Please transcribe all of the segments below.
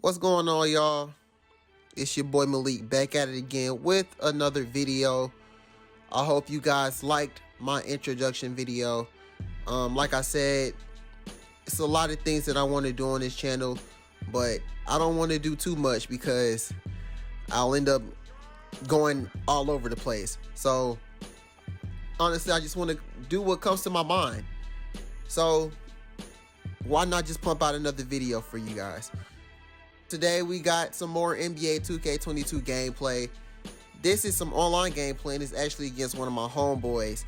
What's going on, y'all? It's your boy Malik back at it again with another video. I hope you guys liked my introduction video. Like I said, it's a lot of things that I want to do on this channel, but I don't want to do too much because I'll end up going all over the place. So honestly, I just want to do what comes to my mind. So why not just pump out another video for you guys? Today we got some more NBA 2K22 gameplay. This is some online gameplay and it's actually against one of my homeboys.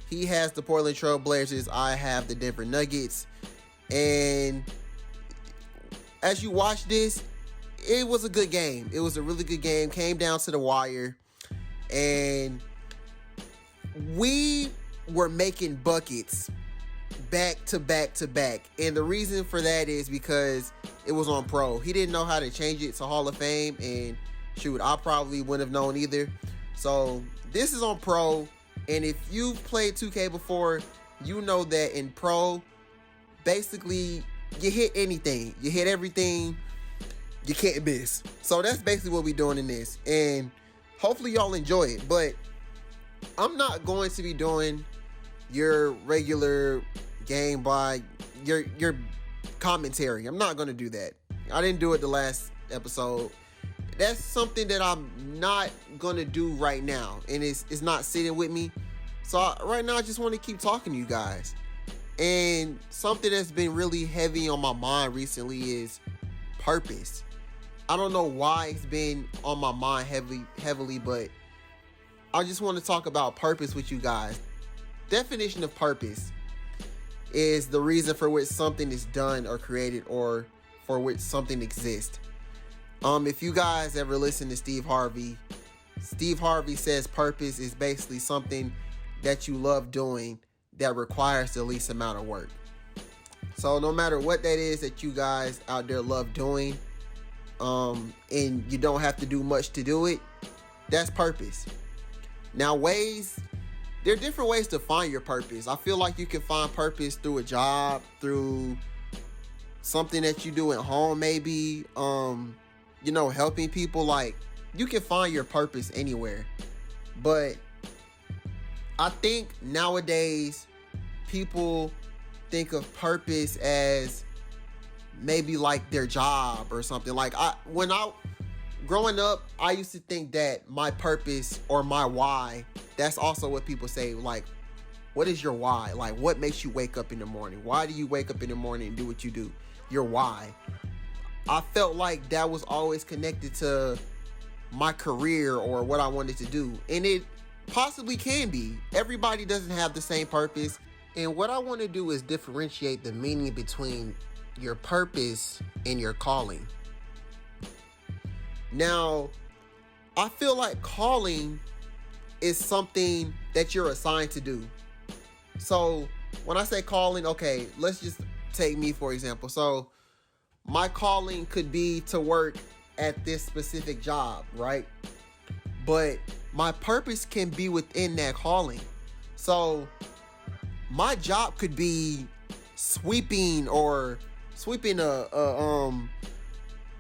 He has the Portland Trail Blazers, I have the Denver Nuggets. And as you watch this, it was a good game. It was a really good game. Came down to the wire. And we were making buckets back to back to back. And the reason for that is because it was on Pro. He didn't know how to change it to Hall of Fame, and shoot, I probably wouldn't have known either. So this is on Pro, and if you've played 2K before, you know that in Pro, basically, you hit anything. You hit everything. You can't miss. So that's basically what we're doing in this, and hopefully y'all enjoy it. But I'm not going to be doing your regular game by your commentary. I'm not going to do that. I didn't do it the last episode. That's something that I'm not going to do right now, and it's not sitting with me. So right now I just want to keep talking to you guys. And something that's been really heavy on my mind recently is purpose. I don't know why it's been on my mind heavily, but I just want to talk about purpose with you guys. Definition of purpose is the reason for which something is done or created, or for which something exists. If you guys ever listen to Steve Harvey says purpose is basically something that you love doing that requires the least amount of work. So no matter what that is that you guys out there love doing, and you don't have to do much to do it, that's purpose. Now there are different ways to find your purpose. I feel like you can find purpose through a job, through something that you do at home, maybe, helping people. Like, you can find your purpose anywhere. But I think nowadays people think of purpose as maybe like their job or something. Like, growing up, I used to think that my purpose or my why, that's also what people say. Like, what is your why? Like, what makes you wake up in the morning? Why do you wake up in the morning and do what you do? Your why. I felt like that was always connected to my career or what I wanted to do. And it possibly can be. Everybody doesn't have the same purpose. And what I want to do is differentiate the meaning between your purpose and your calling. Now, I feel like calling is something that you're assigned to do. So when I say calling, okay, let's just take me for example. So my calling could be to work at this specific job, right? But my purpose can be within that calling. So my job could be sweeping a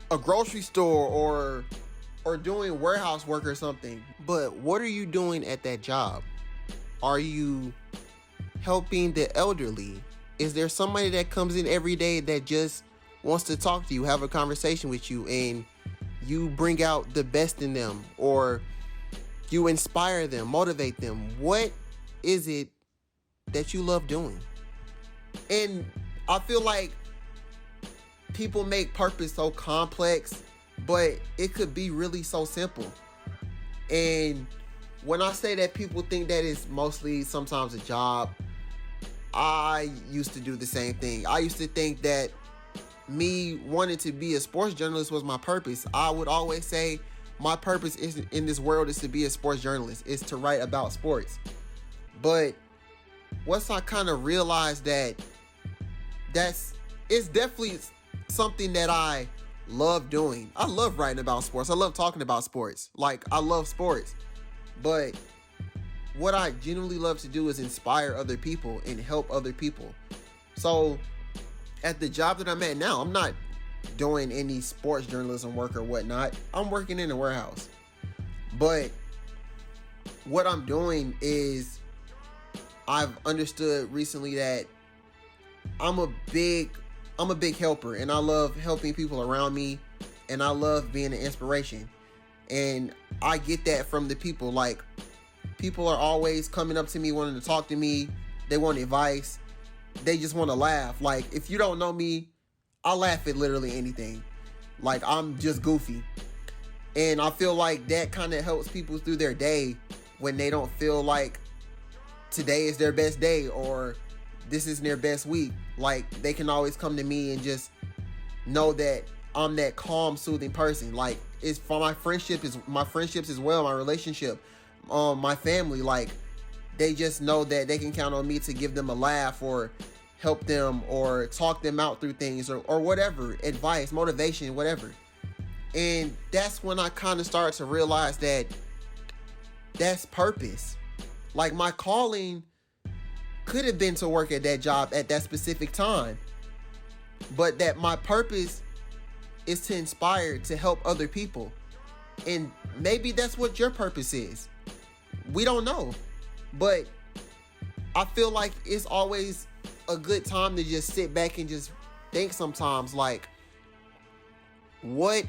grocery store or doing warehouse work or something. But what are you doing at that job? Are you helping the elderly? Is there somebody that comes in every day that just wants to talk to you, have a conversation with you, and you bring out the best in them, or you inspire them, motivate them? What is it that you love doing? And I feel like people make purpose so complex, but it could be really so simple. And when I say that people think that it's mostly sometimes a job, I used to do the same thing. I used to think that me wanting to be a sports journalist was my purpose. I would always say my purpose in this world is to be a sports journalist, is to write about sports. But once I kind of realized that it's definitely something that I love doing. I love writing about sports. I love talking about sports. Like, I love sports. But what I genuinely love to do is inspire other people and help other people. So at the job that I'm at now, I'm not doing any sports journalism work or whatnot. I'm working in a warehouse. But what I'm doing is I've understood recently that I'm a big helper, and I love helping people around me, and I love being an inspiration. And I get that from the people. Like, people are always coming up to me wanting to talk to me. They want advice. They just want to laugh. Like, if you don't know me, I laugh at literally anything. Like, I'm just goofy. And I feel like that kind of helps people through their day when they don't feel like today is their best day or this is their best week. Like, they can always come to me and just know that I'm that calm, soothing person. Like, it's for my friendships as well, my relationship, my family. Like, they just know that they can count on me to give them a laugh or help them or talk them out through things or whatever, advice, motivation, whatever. And that's when I kind of start to realize that that's purpose. Like, my calling could have been to work at that job at that specific time, but that my purpose is to inspire, to help other people. And maybe that's what your purpose is. We don't know. But I feel like it's always a good time to just sit back and just think sometimes, like, why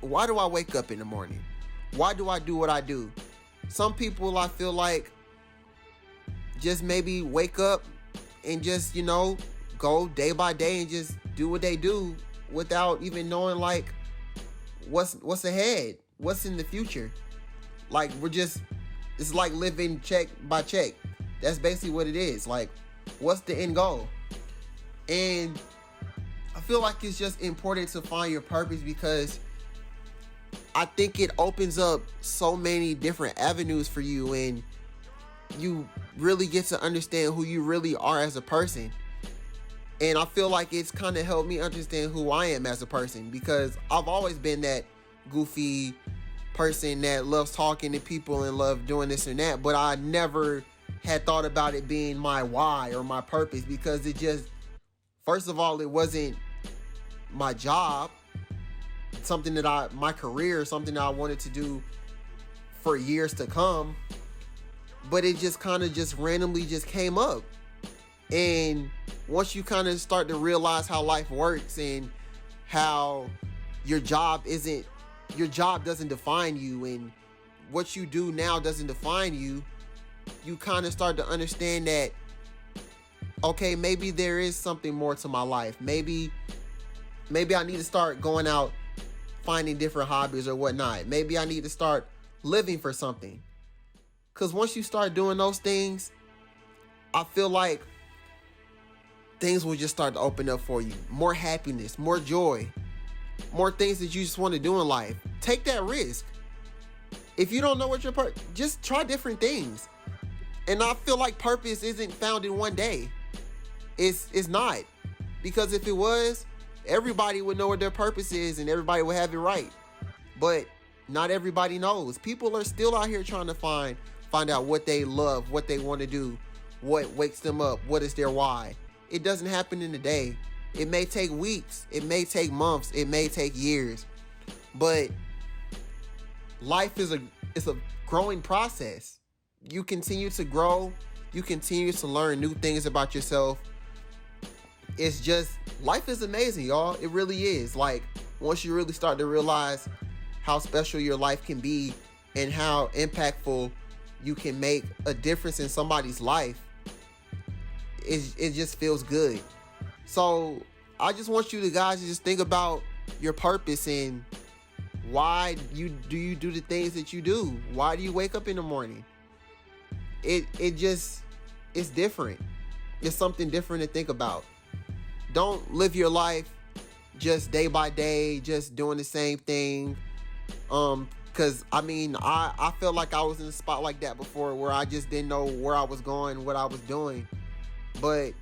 do I wake up in the morning? Why do I do what I do? Some people, I feel like, just maybe wake up and just, go day by day and just do what they do without even knowing, like, what's ahead, what's in the future. Like, it's like living check by check. That's basically what it is. Like, what's the end goal? And I feel like it's just important to find your purpose, because I think it opens up so many different avenues for you, and you really get to understand who you really are as a person. And I feel like it's kind of helped me understand who I am as a person, because I've always been that goofy person that loves talking to people and love doing this and that, but I never had thought about it being my why or my purpose, because it just, first of all, it wasn't my job, my career, something that I wanted to do for years to come, but it just kind of just randomly just came up. And once you kind of start to realize how life works and how your job doesn't define you, and what you do now doesn't define you, you kind of start to understand that, okay, maybe there is something more to my life. Maybe I need to start going out, finding different hobbies or whatnot. Maybe I need to start living for something. Because once you start doing those things, I feel like things will just start to open up for you. More happiness, more joy, more things that you just want to do in life. Take that risk. If you don't know what your purpose, just try different things. And I feel like purpose isn't found in one day. It's not. Because if it was, everybody would know what their purpose is and everybody would have it right. But not everybody knows. People are still out here trying to find out what they love, what they want to do, what wakes them up, what is their why. It doesn't happen in a day. It may take weeks, it may take months, it may take years. But life is a growing process. You continue to grow, you continue to learn new things about yourself. It's just, life is amazing, y'all. It really is. Like, once you really start to realize how special your life can be and how impactful you can make a difference in somebody's life, it just feels good. So I just want you guys to just think about your purpose and why you do the things that you do. Why do you wake up in the morning? It's different. It's something different to think about. Don't live your life just day by day, just doing the same thing. Because I felt like I was in a spot like that before, where I just didn't know where I was going, what I was doing. But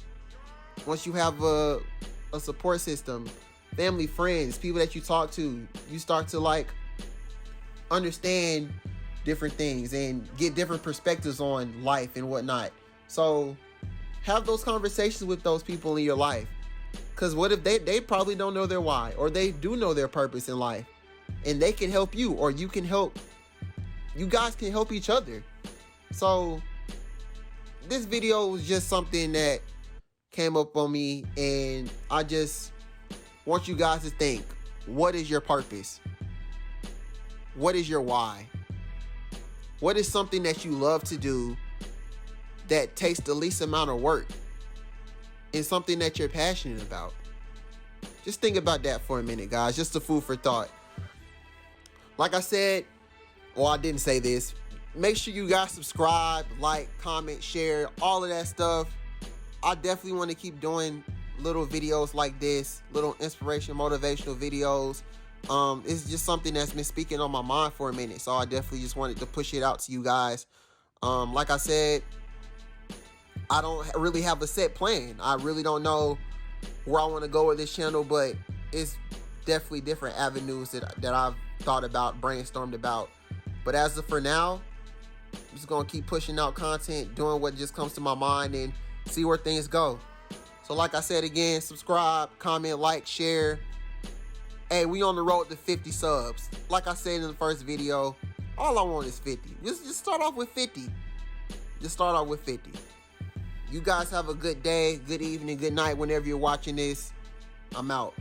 once you have a support system, family, friends, people that you talk to, you start to like understand different things and get different perspectives on life and whatnot. So have those conversations with those people in your life. Because what if they probably don't know their why, or they do know their purpose in life, and they can help you, or you can help. You guys can help each other. So this video was just something that came up on me, and I just want you guys to think, what is your purpose? What is your why? What is something that you love to do that takes the least amount of work, and something that you're passionate about? Just think about that for a minute, guys. Just a food for thought. Like I said, well, I didn't say this. Make sure you guys subscribe, like, comment, share, all of that stuff. I definitely want to keep doing little videos like this, little inspiration, motivational videos. It's just something that's been speaking on my mind for a minute, so I definitely just wanted to push it out to you guys. Like I said, I don't really have a set plan. I really don't know where I want to go with this channel, but it's definitely different avenues that I've thought about, brainstormed about. But as of for now, I'm just gonna keep pushing out content, doing what just comes to my mind, and see where things go. So like I said again, subscribe, comment, like, share. Hey, we on the road to 50 subs. Like I said in the first video, all I want is 50. Just start off with 50. Just start off with 50. You guys have a good day, good evening, good night whenever you're watching this. I'm out.